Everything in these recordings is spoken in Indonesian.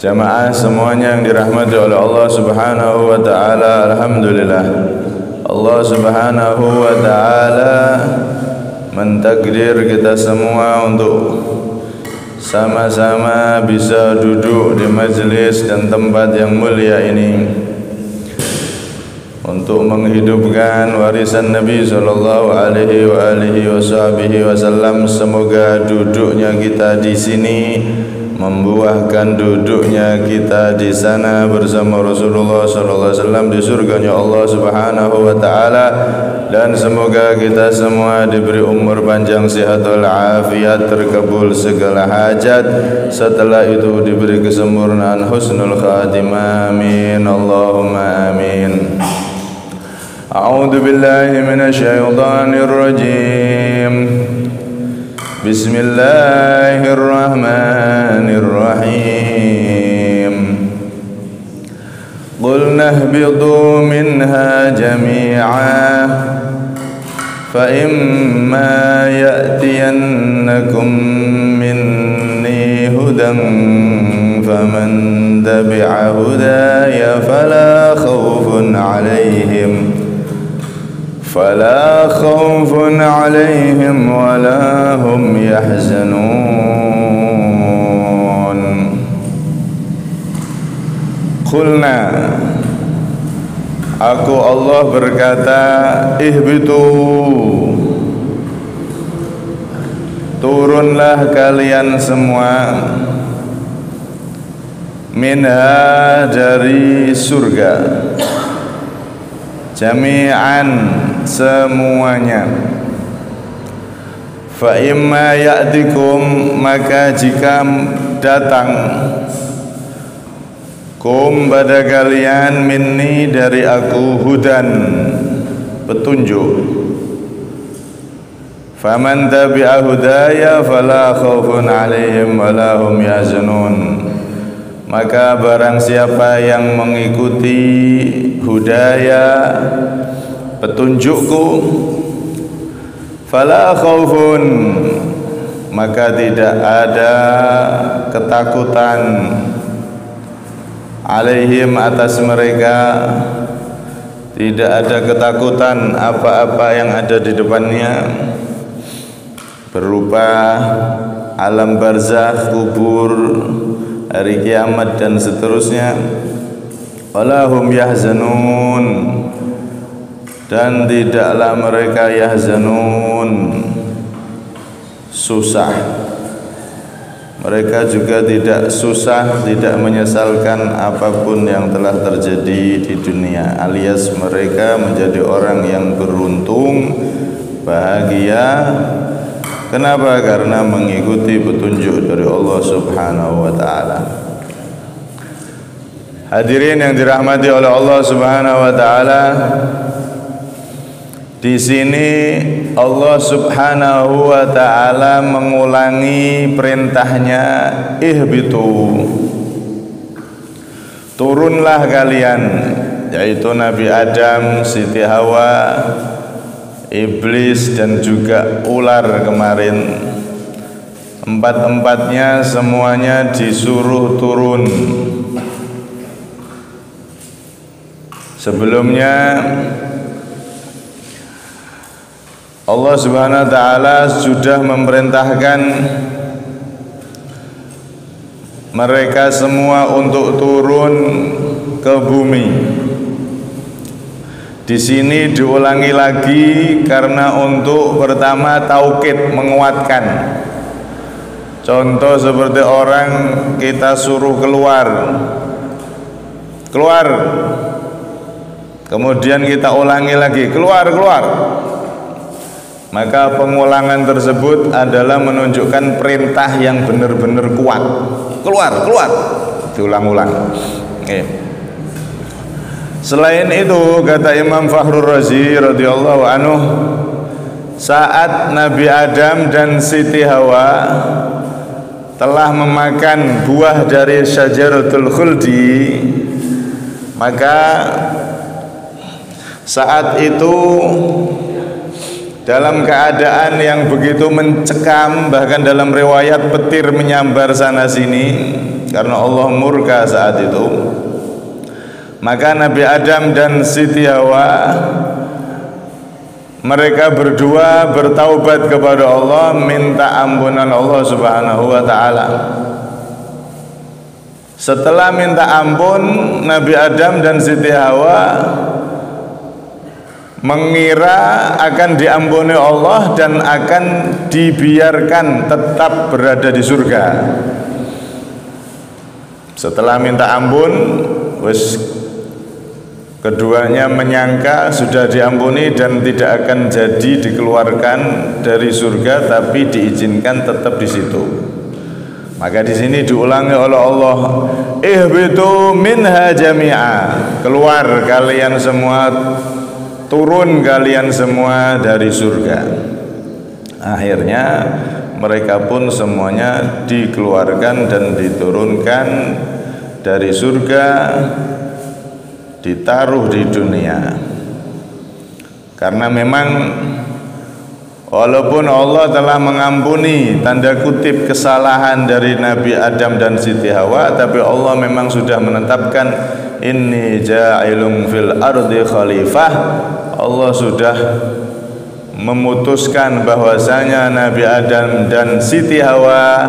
Jamaah semuanya yang dirahmati oleh Allah Subhanahu wa taala, alhamdulillah. Allah Subhanahu wa taala mentakdir kita semua untuk sama-sama bisa duduk di majelis dan tempat yang mulia ini untuk menghidupkan warisan Nabi sallallahu alaihi wasallam. Semoga duduknya kita di sini membuahkan duduknya kita di sana bersama Rasulullah sallallahu alaihi wasallam di surganya Allah Subhanahu wa taala, dan semoga kita semua diberi umur panjang, sehat walafiat, terkabul segala hajat, setelah itu diberi kesempurnaan husnul khatimah, amin Allahumma amin. A'udzu billahi minasyaitonir rajim. Bismillahirrahmanirrahim. Qulna ihbitu minha jami'an fa imma ya'tiyannakum minni hudan faman tabi'a hudaya fala khawfun 'alaihim wala hum yahzanun. Qulna, aku Allah berkata, ihbitu, turunlah kalian semua, minha, dari surga, jami'an, semuanya. Fa imma ya'tikum, maka jika datang, kum, pada kalian, minni, dari aku, hudan, petunjuk, faman tabi'a hudaya fala khaufun 'alaihim wala hum yahzanun, maka barang siapa yang mengikuti hudaya, petunjukku, fala khaufun, maka tidak ada ketakutan, alaihim, atas mereka, tidak ada ketakutan apa-apa yang ada di depannya berupa alam barzakh, kubur, hari kiamat dan seterusnya. Wala hum yahzanun, dan tidaklah mereka yahzanun, susah. Mereka juga tidak susah, tidak menyesalkan apapun yang telah terjadi di dunia, alias mereka menjadi orang yang beruntung, bahagia. Kenapa? Karena mengikuti petunjuk dari Allah Subhanahu wa taala. Hadirin yang dirahmati oleh Allah Subhanahu wa taala, di sini Allah Subhanahu wa taala mengulangi perintahnya, ihbitu, turunlah kalian, yaitu Nabi Adam, Siti Hawa, iblis dan juga ular kemarin. Empat-empatnya semuanya disuruh turun. Sebelumnya Allah Subhanahu wa taala sudah memerintahkan mereka semua untuk turun ke bumi. Di sini diulangi lagi karena untuk pertama taukid, menguatkan. Contoh seperti orang kita suruh keluar, kemudian kita ulangi lagi, keluar. Maka pengulangan tersebut adalah menunjukkan perintah yang benar-benar kuat. Keluar, diulang-ulang. Selain itu, kata Imam Fakhrur Razi radhiyallahu anhu, saat Nabi Adam dan Siti Hawa telah memakan buah dari syajaratul khuldi, maka saat itu dalam keadaan yang begitu mencekam, bahkan dalam riwayat petir menyambar sana sini, karena Allah murka saat itu. Maka Nabi Adam dan Siti Hawa, mereka berdua bertaubat kepada Allah, minta ampunan Allah Subhanahu wa taala. Setelah minta ampun, Nabi Adam dan Siti Hawa mengira akan diampuni Allah dan akan dibiarkan tetap berada di surga. Setelah minta ampun, keduanya menyangka sudah diampuni dan tidak akan jadi dikeluarkan dari surga, tapi diizinkan tetap di situ. Maka di sini diulangi oleh Allah, ihbitu minha jami'a, keluar kalian semua, turun kalian semua dari surga. Akhirnya mereka pun semuanya dikeluarkan dan diturunkan dari surga, ditaruh di dunia. Karena memang walaupun Allah telah mengampuni tanda kutip kesalahan dari Nabi Adam dan Siti Hawa, tapi Allah memang sudah menetapkan inni ja'ilun fil ardi khalifah. Allah sudah memutuskan bahwasanya Nabi Adam dan Siti Hawa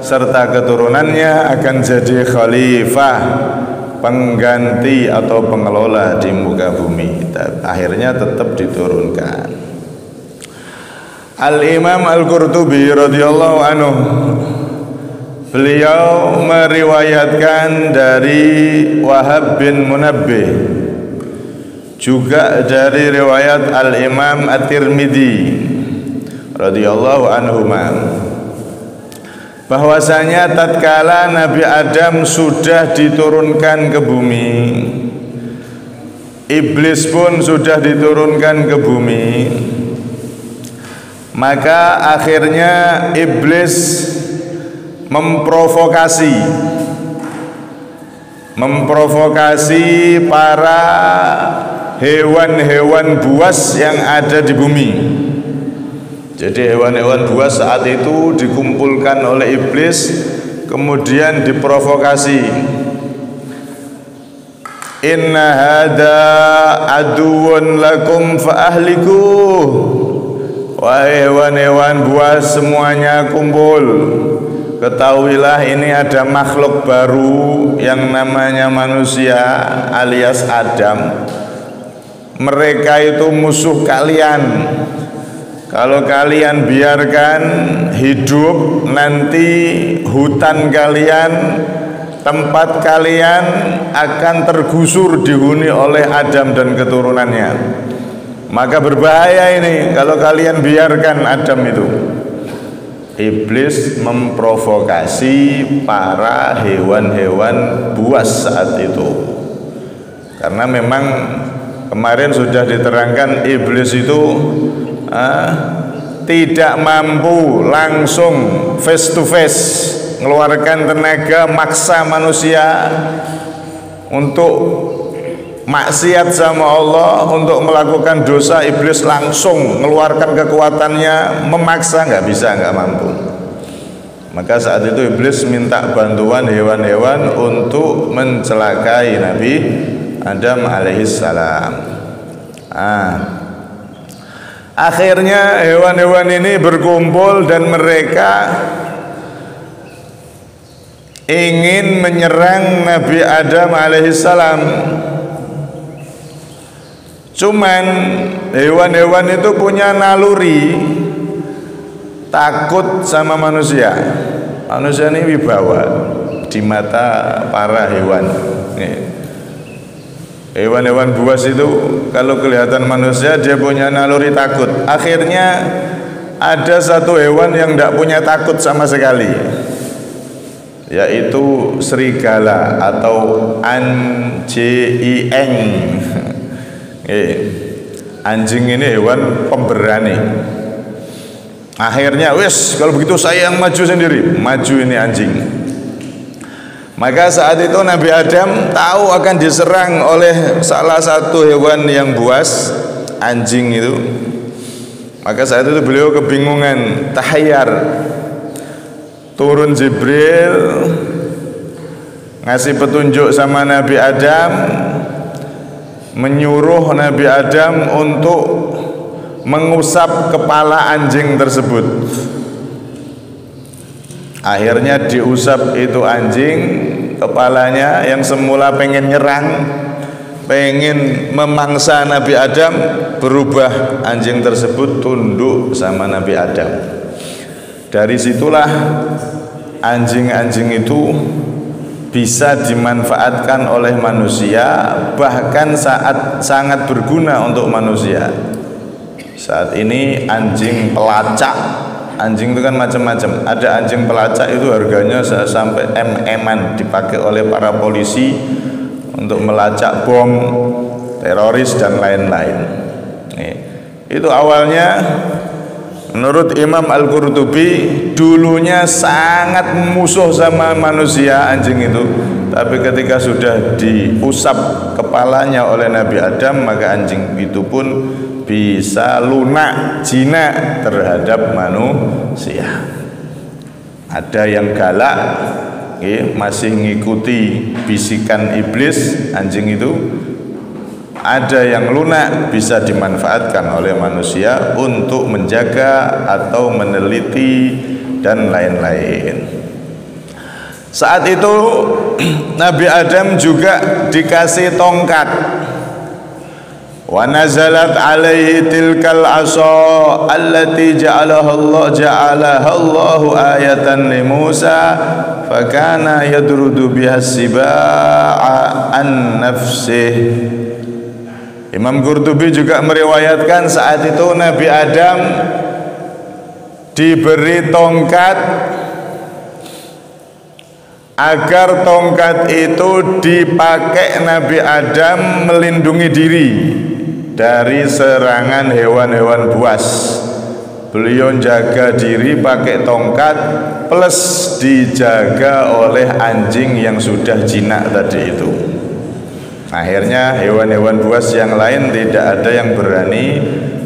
serta keturunannya akan jadi khalifah, pengganti atau pengelola di muka bumi. Akhirnya tetap diturunkan. Al-Imam Al-Qurtubi radhiyallahu anhu, beliau meriwayatkan dari Wahab bin Munabbih, juga dari riwayat Al-Imam At-Tirmidzi radhiyallahu anhuma, bahwasanya tatkala Nabi Adam sudah diturunkan ke bumi, iblis pun sudah diturunkan ke bumi, maka akhirnya iblis memprovokasi para hewan-hewan buas yang ada di bumi. Jadi hewan-hewan buas saat itu dikumpulkan oleh iblis, kemudian diprovokasi. Inna hada aduun lakum fa'ahlikuh. Wahai hewan-hewan buas semuanya kumpul, ketahuilah ini ada makhluk baru yang namanya manusia alias Adam. Mereka itu musuh kalian. Kalau kalian biarkan hidup, nanti hutan kalian, tempat kalian akan tergusur dihuni oleh Adam dan keturunannya. Maka berbahaya ini kalau kalian biarkan Adam itu. Iblis memprovokasi para hewan-hewan buas saat itu. Karena memang kemarin sudah diterangkan iblis itu tidak mampu langsung face to face mengeluarkan tenaga, maksa manusia untuk maksiat sama Allah, untuk melakukan dosa. Iblis langsung mengeluarkan kekuatannya, memaksa, nggak bisa, nggak mampu. Maka saat itu iblis minta bantuan hewan-hewan untuk mencelakai Nabi Adam alaihissalam. Akhirnya hewan-hewan ini berkumpul dan mereka ingin menyerang Nabi Adam alaihissalam. Cuman hewan-hewan itu punya naluri takut sama manusia. Manusia ini wibawa di mata para hewan. Hewan-hewan buas itu kalau kelihatan manusia dia punya naluri takut. Akhirnya ada satu hewan yang tidak punya takut sama sekali, yaitu serigala atau anjing. Anjing ini hewan pemberani. Akhirnya wes kalau begitu saya yang maju sendiri. Maju ini anjing. Maka saat itu Nabi Adam tahu akan diserang oleh salah satu hewan yang buas, anjing itu. Maka saat itu beliau kebingungan, tahayyar. Turun Jibril ngasih petunjuk sama Nabi Adam, menyuruh Nabi Adam untuk mengusap kepala anjing tersebut. Akhirnya diusap itu anjing kepalanya yang semula pengen nyerang, pengen memangsa Nabi Adam, berubah anjing tersebut tunduk sama Nabi Adam. Dari situlah anjing-anjing itu bisa dimanfaatkan oleh manusia, bahkan saat sangat berguna untuk manusia. Saat ini anjing pelacak, anjing itu kan macam-macam. Ada anjing pelacak itu harganya sampai MM-an, dipakai oleh para polisi untuk melacak bom, teroris dan lain-lain. Itu awalnya menurut Imam Al-Qurtubi dulunya sangat musuh sama manusia anjing itu, tapi ketika sudah diusap kepalanya oleh Nabi Adam, maka anjing itu pun bisa lunak jinak terhadap manusia. Ada yang galak, masih ngikuti bisikan iblis anjing itu. Ada yang lunak, bisa dimanfaatkan oleh manusia untuk menjaga atau meneliti dan lain-lain. Saat itu Nabi Adam juga dikasih tongkat. Wa nazalat alaihi tilkal asa allati ja'alaha Allahu ayatan li Musa fakana yadrudu biha siba'a an nafsihi. Imam Qurtubi juga meriwayatkan saat itu Nabi Adam diberi tongkat agar tongkat itu dipakai Nabi Adam melindungi diri dari serangan hewan-hewan buas. Beliau jaga diri pakai tongkat plus dijaga oleh anjing yang sudah jinak tadi itu. Akhirnya hewan-hewan buas yang lain tidak ada yang berani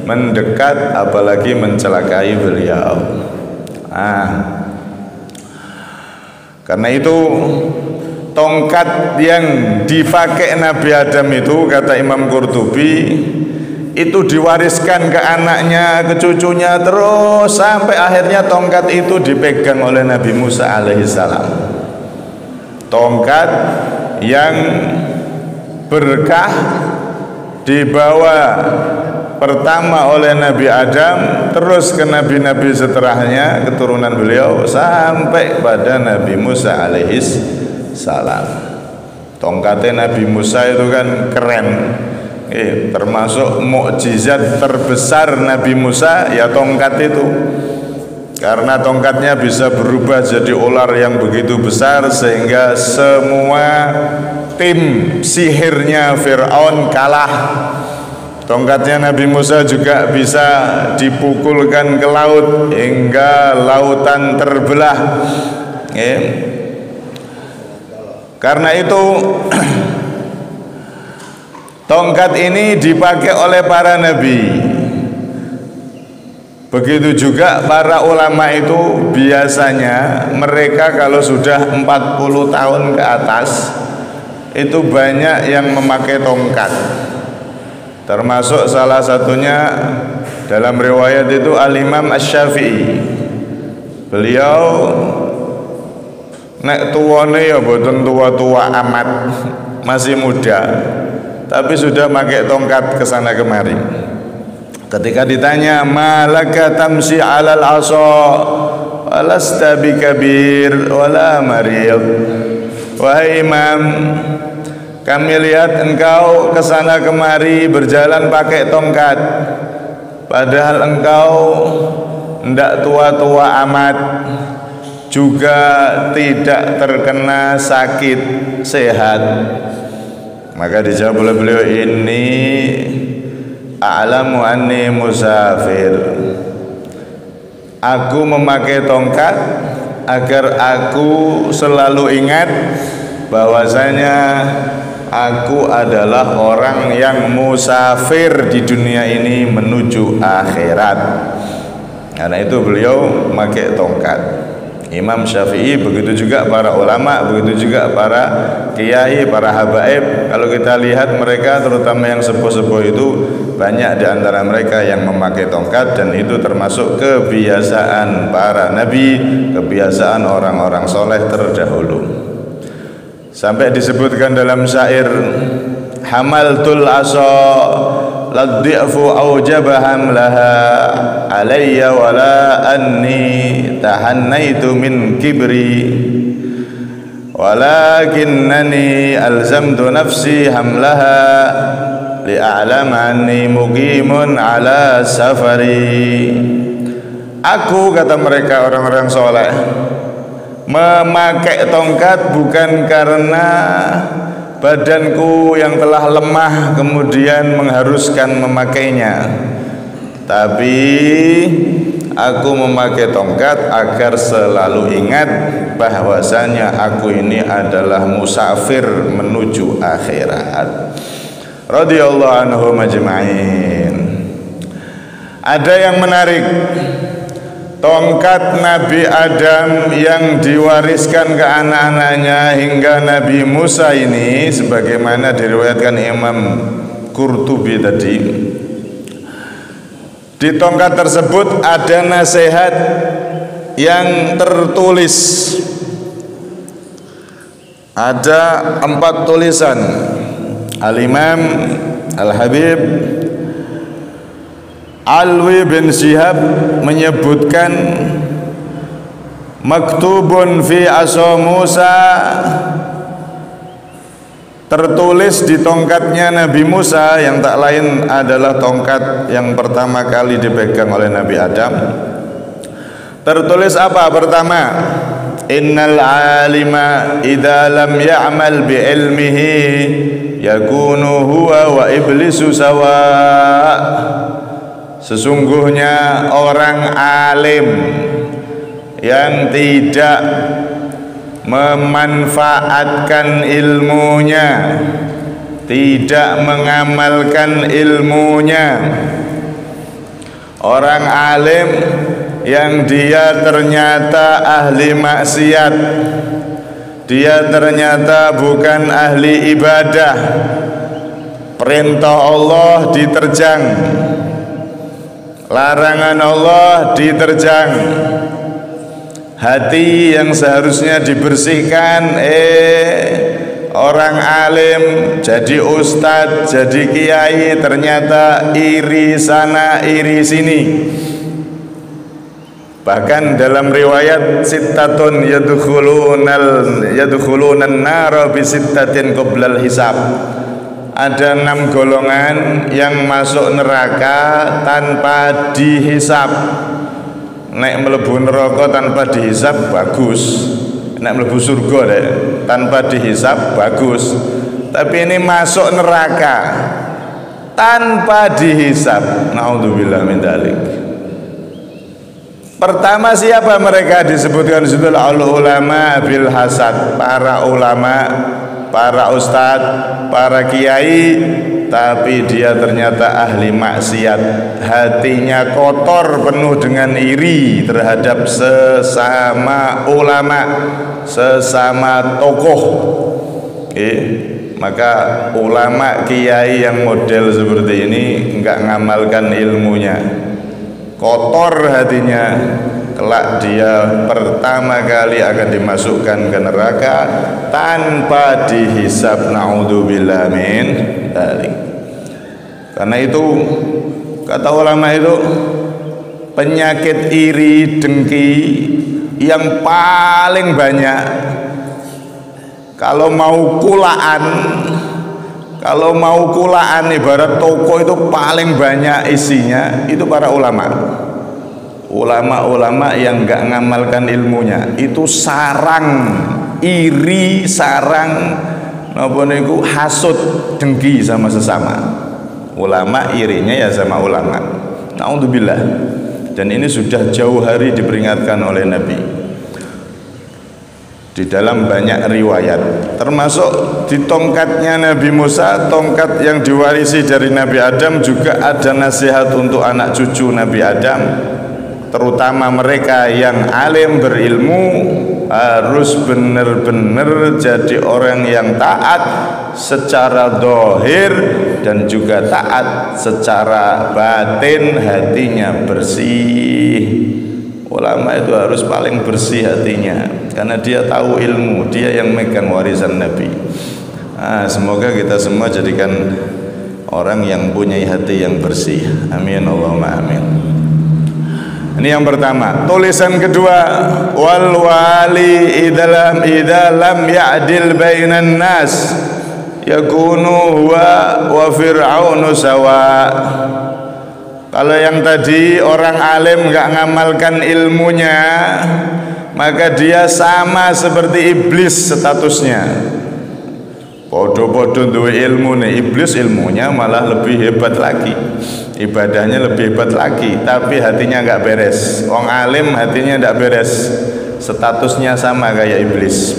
mendekat apalagi mencelakai beliau. Karena itu tongkat yang dipakai Nabi Adam itu, kata Imam Qurtubi, itu diwariskan ke anaknya, ke cucunya, terus sampai akhirnya tongkat itu dipegang oleh Nabi Musa alaihissalam. Tongkat yang berkah dibawa pertama oleh Nabi Adam, terus ke nabi-nabi setelahnya, keturunan beliau, sampai pada Nabi Musa alaihissalam. Tongkatnya Nabi Musa itu kan keren, termasuk mukjizat terbesar Nabi Musa ya tongkat itu, karena tongkatnya bisa berubah jadi ular yang begitu besar sehingga semua tim sihirnya Fir'aun kalah. Tongkatnya Nabi Musa juga bisa dipukulkan ke laut hingga lautan terbelah. Karena itu tongkat ini dipakai oleh para nabi. Begitu juga para ulama itu biasanya mereka kalau sudah 40 tahun ke atas itu banyak yang memakai tongkat. Termasuk salah satunya dalam riwayat itu Al-Imam Asy-Syafi'i. Beliau nek tuwane ya boten tua-tua amat, masih muda, tapi sudah pakai tongkat kesana kemari. Ketika ditanya, malaka tamsi 'alal 'asa walasta bikabir wala mariyad. Wahai Imam, kami lihat engkau kesana kemari berjalan pakai tongkat, padahal engkau tidak tua-tua amat, juga tidak terkena sakit, sehat. Maka dijawab oleh beliau, ini a'lamu anni musafir. Aku memakai tongkat agar aku selalu ingat bahwasanya aku adalah orang yang musafir di dunia ini menuju akhirat. Karena itu beliau memakai tongkat. Imam Syafi'i, begitu juga para ulama, begitu juga para kiai, para habaib. Kalau kita lihat mereka, terutama yang sepuh-sepuh itu, banyak di antara mereka yang memakai tongkat, dan itu termasuk kebiasaan para nabi, kebiasaan orang-orang soleh terdahulu. Sampai disebutkan dalam syair, hamaltul asa ladhi'fu aujabaham laha alayya wala anni tahannaitu min kibri walakinnani alzamtu nafsi hamlaha li'a'lama anni muqimun ala safari. Aku, kata mereka orang-orang soleh, memakai tongkat bukan karena badanku yang telah lemah kemudian mengharuskan memakainya, tapi aku memakai tongkat agar selalu ingat bahwasanya aku ini adalah musafir menuju akhirat. Radhiyallahu anhum ajma'in. Ada yang menarik, tongkat Nabi Adam yang diwariskan ke anak-anaknya hingga Nabi Musa ini, sebagaimana diriwayatkan Imam Qurtubi tadi, di tongkat tersebut ada nasihat yang tertulis. Ada 4 tulisan. Al-Imam Al-Habib Alwi bin Syihab menyebutkan, maktubun fi asa Musa, tertulis di tongkatnya Nabi Musa, yang tak lain adalah tongkat yang pertama kali dipegang oleh Nabi Adam. Tertulis apa? Pertama, innal alima idza lam ya'mal bi ilmihi yakunu huwa wa iblisu sawa. Sesungguhnya orang alim yang tidak memanfaatkan ilmunya, tidak mengamalkan ilmunya, orang alim yang dia ternyata ahli maksiat, dia ternyata bukan ahli ibadah, perintah Allah diterjang, larangan Allah diterjang, hati yang seharusnya dibersihkan, orang alim jadi ustadz, jadi kiai, ternyata iri sana iri sini. Bahkan dalam riwayat, sittatun yadkhulunan nara bi sittatin qoblal hisab. Ada 6 golongan yang masuk neraka tanpa dihisab. Nek mlebu neraka tanpa dihisab bagus, nek mlebu surga deh tanpa dihisab bagus. Tapi ini masuk neraka tanpa dihisab, naudzubillah min dzalik. Pertama siapa mereka? Disebutkan situ al-ulama bil hasad, para ulama, para ustadz, para kiai, tapi dia ternyata ahli maksiat, hatinya kotor, penuh dengan iri terhadap sesama ulama, sesama tokoh. Maka ulama kiai yang model seperti ini enggak ngamalkan ilmunya, kotor hatinya, kelak dia pertama kali akan dimasukkan ke neraka tanpa dihisab, naudzubillah min dzalik. Karena itu kata ulama itu, penyakit iri dengki yang paling banyak, kalau mau kulaan, ibarat toko itu paling banyak isinya itu para ulama. Ulama-ulama yang enggak ngamalkan ilmunya, itu sarang iri, sarang napa niku hasud, dengki sama sesama. Ulama irinya ya sama ulama. Naudzubillah. Dan ini sudah jauh hari diperingatkan oleh Nabi di dalam banyak riwayat, termasuk di tongkatnya Nabi Musa, tongkat yang diwarisi dari Nabi Adam, juga ada nasihat untuk anak cucu Nabi Adam. terutama mereka yang alim berilmu, harus benar-benar jadi orang yang taat secara dohir dan juga taat secara batin, hatinya bersih. Ulama itu harus paling bersih hatinya karena dia tahu ilmu, dia yang megang warisan Nabi. Semoga kita semua jadikan orang yang punya hati yang bersih. Amin Allahumma amin. Ini yang pertama. Tulisan kedua, wal wali idza lam ya'dil bainan nas yakunu huwa wa fir'aunu sawa. Kalau yang tadi orang alim nggak ngamalkan ilmunya, maka dia sama seperti iblis statusnya. Podo-podo duwe ilmu nih, iblis ilmunya malah lebih hebat lagi, ibadahnya lebih hebat lagi, tapi hatinya nggak beres. Orang alim hatinya nggak beres, statusnya sama kayak iblis.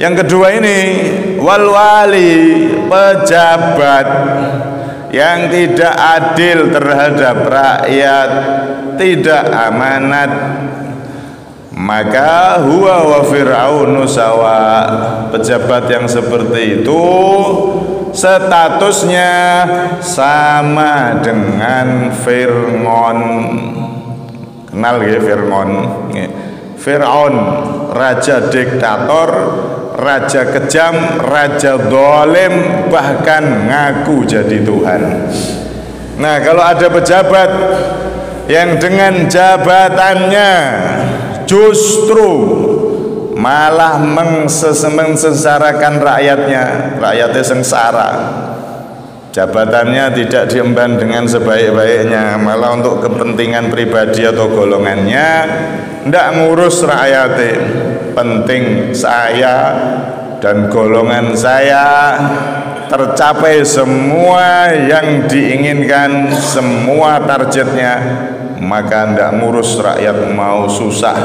Yang kedua ini, wal wali, pejabat yang tidak adil terhadap rakyat, tidak amanat, maka huwa wa fir'aunu sawa. Pejabat yang seperti itu statusnya sama dengan Fir'aun. Kenal ya Fir'aun? Fir'aun, raja diktator, raja kejam, raja zalim, bahkan ngaku jadi Tuhan. Nah, kalau ada pejabat yang dengan jabatannya justru malah mengsesarakan rakyatnya sengsara, jabatannya tidak diemban dengan sebaik-baiknya, malah untuk kepentingan pribadi atau golongannya, tidak ngurus rakyatnya. Penting saya dan golongan saya tercapai semua yang diinginkan, semua targetnya, maka tidak ngurus rakyat mau susah,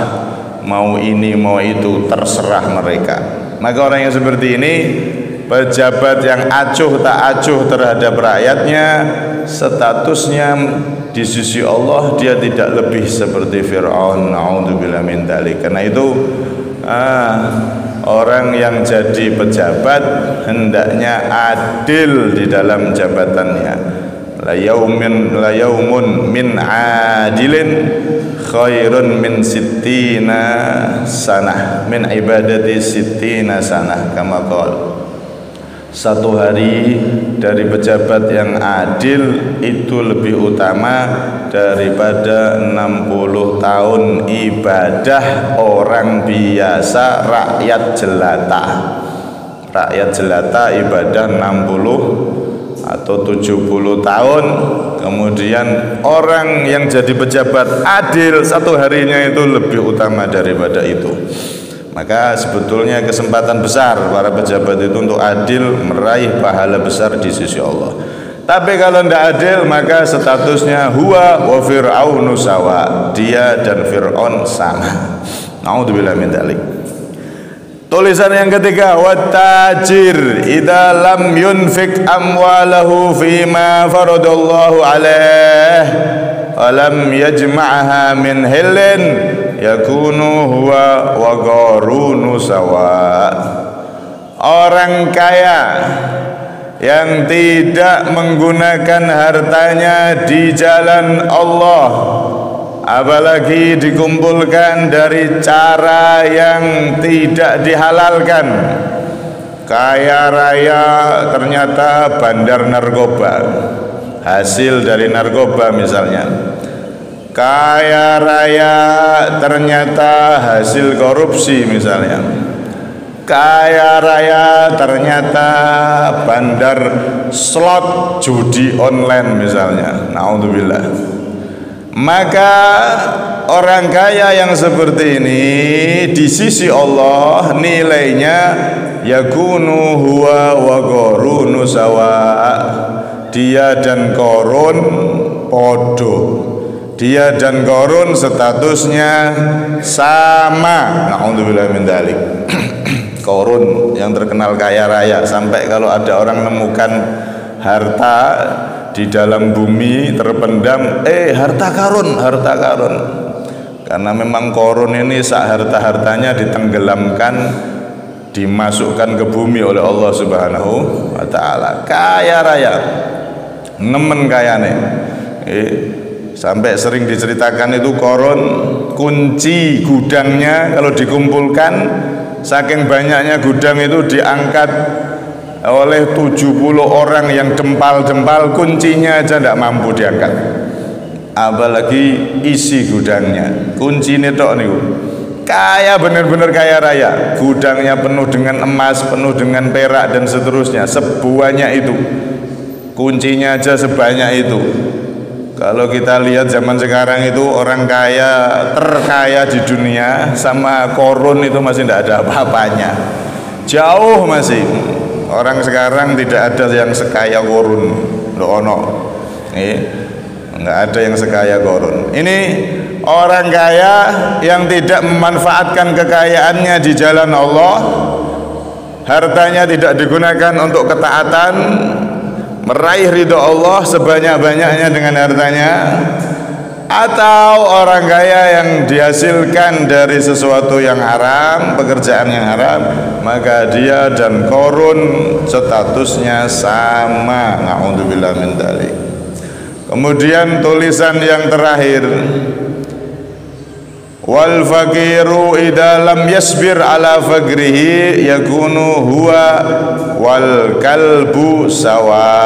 mau ini mau itu, terserah mereka. Maka orang yang seperti ini, pejabat yang acuh tak acuh terhadap rakyatnya, statusnya di sisi Allah dia tidak lebih seperti Fir'aun. Na'udzubillah min dzalik. Karena itu orang yang jadi pejabat hendaknya adil di dalam jabatannya. La yaumun min adilin khairun min sittina sanah min ibadati sittina sanah, kama qala. Satu hari dari pejabat yang adil itu lebih utama daripada 60 tahun ibadah orang biasa, rakyat jelata. Rakyat jelata ibadah 60 atau 70 tahun. Kemudian orang yang jadi pejabat adil satu harinya itu lebih utama daripada itu. Maka sebetulnya kesempatan besar para pejabat itu untuk adil, meraih pahala besar di sisi Allah. Tapi kalau tidak adil, maka statusnya huwa wa fir'aunu sawa. Dia dan Fir'aun sama. Na'udzubillah min dzalik. Tulisan yang ketiga, wattajir idza lam yunfik amwalahu fima faradallahu alaih wa lam yajma'ha min hilin yakunu huwa wa qarunu sawa. Orang kaya yang tidak menggunakan hartanya di jalan Allah, apalagi dikumpulkan dari cara yang tidak dihalalkan. Kaya raya ternyata bandar narkoba, hasil dari narkoba misalnya. Kaya raya ternyata hasil korupsi misalnya. Kaya raya ternyata bandar slot judi online misalnya. Na'udzubillah. Maka orang kaya yang seperti ini di sisi Allah nilainya yakunu huwa wa qarunu sawa. Dia dan Qarun podo. Dia dan Qarun statusnya sama. Na'udzubillah min dzalik. Qarun yang terkenal kaya raya, sampai kalau ada orang menemukan harta di dalam bumi terpendam, harta karun. Karena memang korun ini harta-hartanya ditenggelamkan, dimasukkan ke bumi oleh Allah Subhanahu wa taala. Kaya raya, nemen kayane. Sampai sering diceritakan itu korun, kunci gudangnya kalau dikumpulkan, saking banyaknya gudang itu diangkat oleh 70 orang yang dempal-dempal, kuncinya aja tidak mampu diangkat, apalagi isi gudangnya. Kunci ini tok niku. Kaya, benar-benar kaya raya. Gudangnya penuh dengan emas, penuh dengan perak dan seterusnya, sebanyak itu. Kuncinya aja sebanyak itu. Kalau kita lihat zaman sekarang itu orang kaya, terkaya di dunia sama korun itu masih tidak ada apa-apanya. Jauh masih. Orang sekarang tidak ada yang sekaya korun. Enggak ada yang sekaya korun. Ini orang kaya yang tidak memanfaatkan kekayaannya di jalan Allah. Hartanya tidak digunakan untuk ketaatan, meraih ridho Allah sebanyak-banyaknya dengan hartanya. Atau orang kaya yang dihasilkan dari sesuatu yang haram, pekerjaan yang haram, maka dia dan korun statusnya sama. Na'udzubillah min dzalik. Kemudian tulisan yang terakhir, wal faqiru idza lam yasbir ala faqrihi yakunu huwa wal kalbu sawa.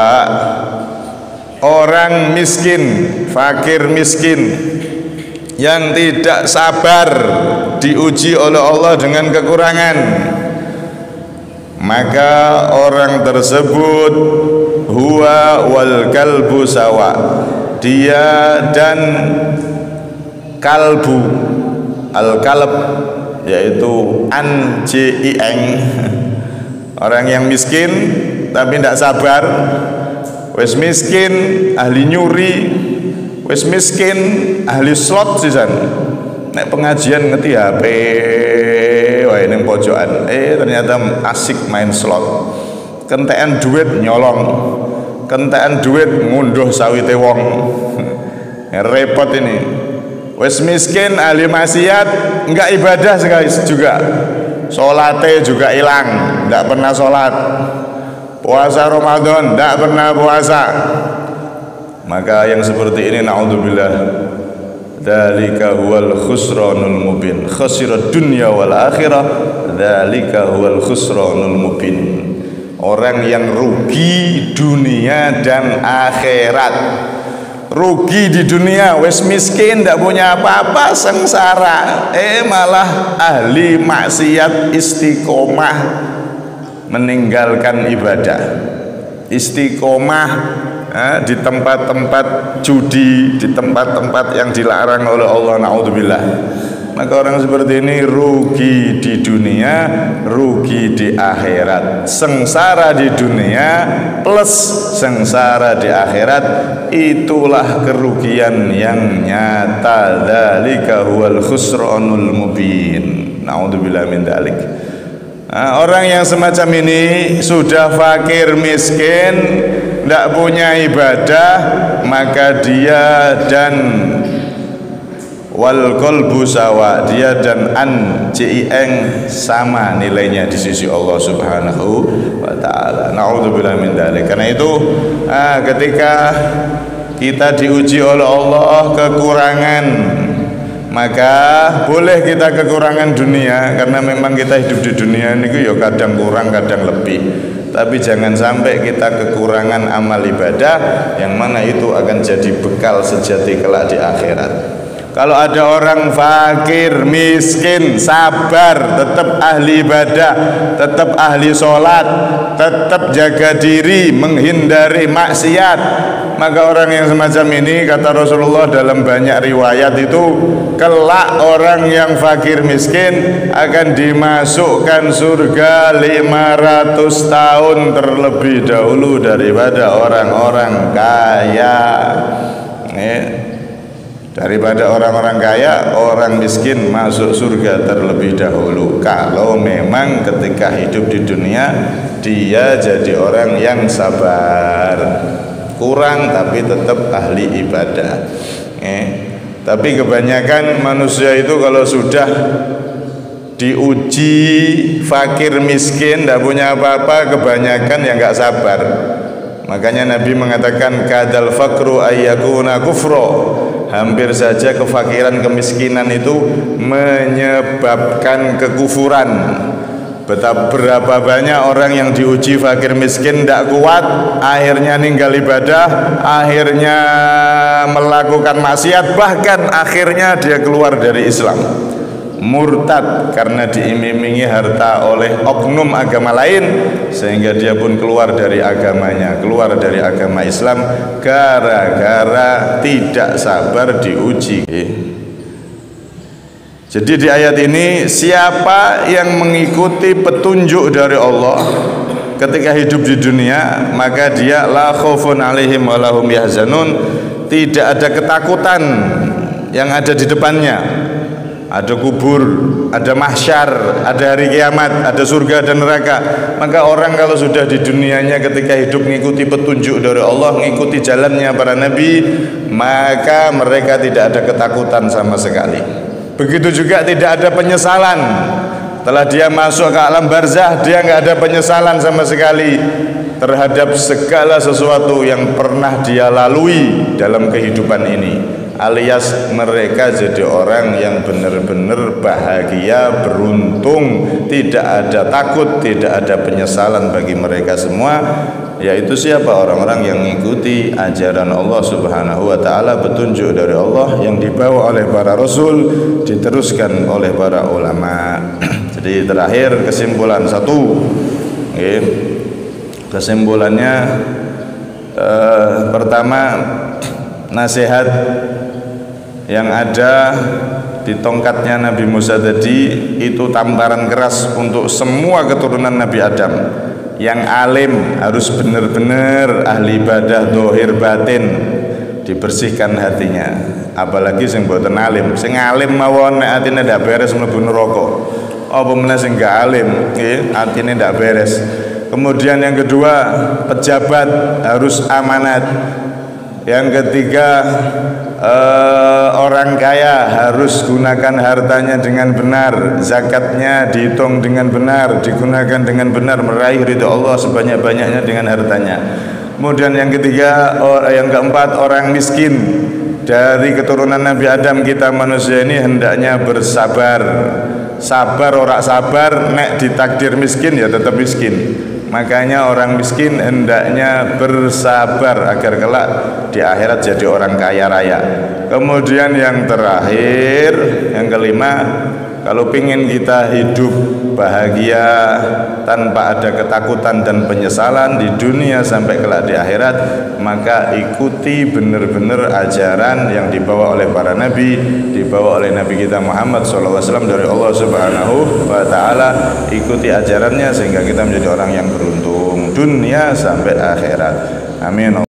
Orang miskin, fakir miskin yang tidak sabar diuji oleh Allah dengan kekurangan, maka orang tersebut huwa wal kalbu sawa, dia dan kalbu, al kalb yaitu anjing, orang yang miskin tapi tidak sabar. Wes miskin ahli nyuri, wes miskin ahli slot sisan. Nek pengajian ngerti HP, wah ini pojokan. Ternyata asik main slot. Kentekan duit nyolong, kentekan duit ngunduh sawite wong. Repot ini. Wes miskin ahli maksiat, enggak ibadah sekali juga. Salate juga hilang, enggak pernah salat. Puasa Ramadan tidak pernah puasa. Maka yang seperti ini naudzubillah, dzalika huwal khusranul mubin, khasirad dunya wal akhirah, dzalika huwal khusranul mubin. Orang yang rugi dunia dan akhirat. Rugi di dunia, wes miskin, tidak punya apa-apa, sengsara. Malah ahli maksiat istiqomah meninggalkan ibadah, istiqomah di tempat-tempat judi, di tempat-tempat yang dilarang oleh Allah, naudzubillah. Maka orang seperti ini rugi di dunia, rugi di akhirat. Sengsara di dunia plus sengsara di akhirat, itulah kerugian yang nyata. Dzalika huwal khusranul mubin. Naudzubillah min dzalik. Orang yang semacam ini sudah fakir miskin, tidak punya ibadah, maka dia dan wal qalbu sawa, dia dan anjing sama nilainya di sisi Allah Subhanahu wa taala. Naudzubillah min dzalik. Karena itu ketika kita diuji oleh Allah kekurangan, maka boleh kita kekurangan dunia, karena memang kita hidup di dunia ini ya kadang kurang kadang lebih. Tapi jangan sampai kita kekurangan amal ibadah, yang mana itu akan jadi bekal sejati kelak di akhirat. Kalau ada orang fakir, miskin, sabar, tetap ahli ibadah, tetap ahli sholat, tetap jaga diri, menghindari maksiat, maka orang yang semacam ini, kata Rasulullah dalam banyak riwayat itu, kelak orang yang fakir miskin akan dimasukkan surga 500 tahun terlebih dahulu daripada orang-orang kaya. Daripada orang-orang kaya, orang miskin masuk surga terlebih dahulu, kalau memang ketika hidup di dunia dia jadi orang yang sabar. kurang tapi tetap ahli ibadah. Tapi kebanyakan manusia itu kalau sudah diuji fakir miskin tidak punya apa-apa, kebanyakan yang nggak sabar. Makanya Nabi mengatakan kadal fakru ayyakuna kufro, hampir saja kefakiran kemiskinan itu menyebabkan kekufuran. Berapa banyak orang yang diuji fakir miskin tidak kuat, akhirnya ninggal ibadah, akhirnya melakukan maksiat, bahkan akhirnya dia keluar dari Islam, murtad karena diiming-imingi harta oleh oknum agama lain, sehingga dia pun keluar dari agamanya, keluar dari agama Islam gara-gara tidak sabar diuji. Jadi di ayat ini, siapa yang mengikuti petunjuk dari Allah ketika hidup di dunia, maka dia la khaufun alaihim wa lahum yahzanun, tidak ada ketakutan yang ada di depannya. Ada kubur, ada mahsyar, ada hari kiamat, ada surga dan neraka. Maka orang kalau sudah di dunianya ketika hidup mengikuti petunjuk dari Allah, mengikuti jalannya para nabi, maka mereka tidak ada ketakutan sama sekali. Begitu juga tidak ada penyesalan. Setelah dia masuk ke alam barzah, dia nggak ada penyesalan sama sekali terhadap segala sesuatu yang pernah dia lalui dalam kehidupan ini. Alias mereka jadi orang yang benar-benar bahagia, beruntung, tidak ada takut, tidak ada penyesalan bagi mereka semua. Yaitu siapa? Orang-orang yang mengikuti ajaran Allah Subhanahu wa taala, petunjuk dari Allah yang dibawa oleh para rasul, diteruskan oleh para ulama. Jadi terakhir kesimpulan satu, kesimpulannya pertama, nasihat yang ada di tongkatnya Nabi Musa tadi itu tamparan keras untuk semua keturunan Nabi Adam. Yang alim harus benar-benar ahli ibadah dohir batin, dibersihkan hatinya. Apalagi sing mboten alim, sing alim mawon nek atine ndak beres mlebu neraka. Apa meneh sing gak alim, nggih, atine ndak beres. Kemudian yang kedua, pejabat harus amanat. Yang ketiga, orang kaya harus gunakan hartanya dengan benar, zakatnya dihitung dengan benar, digunakan dengan benar, meraih ridha Allah sebanyak-banyaknya dengan hartanya. Kemudian yang ketiga, yang keempat, orang miskin. Dari keturunan Nabi Adam kita manusia ini hendaknya bersabar. Sabar ora sabar, nek ditakdir miskin ya tetap miskin. Makanya orang miskin hendaknya bersabar agar kelak di akhirat jadi orang kaya raya. Kemudian yang terakhir, yang kelima, kalau ingin kita hidup bahagia tanpa ada ketakutan dan penyesalan di dunia sampai kelak di akhirat, maka ikuti benar-benar ajaran yang dibawa oleh para nabi, dibawa oleh Nabi kita Muhammad SAW dari Allah Subhanahu wa taala. Ikuti ajarannya sehingga kita menjadi orang yang beruntung dunia sampai akhirat. Amin.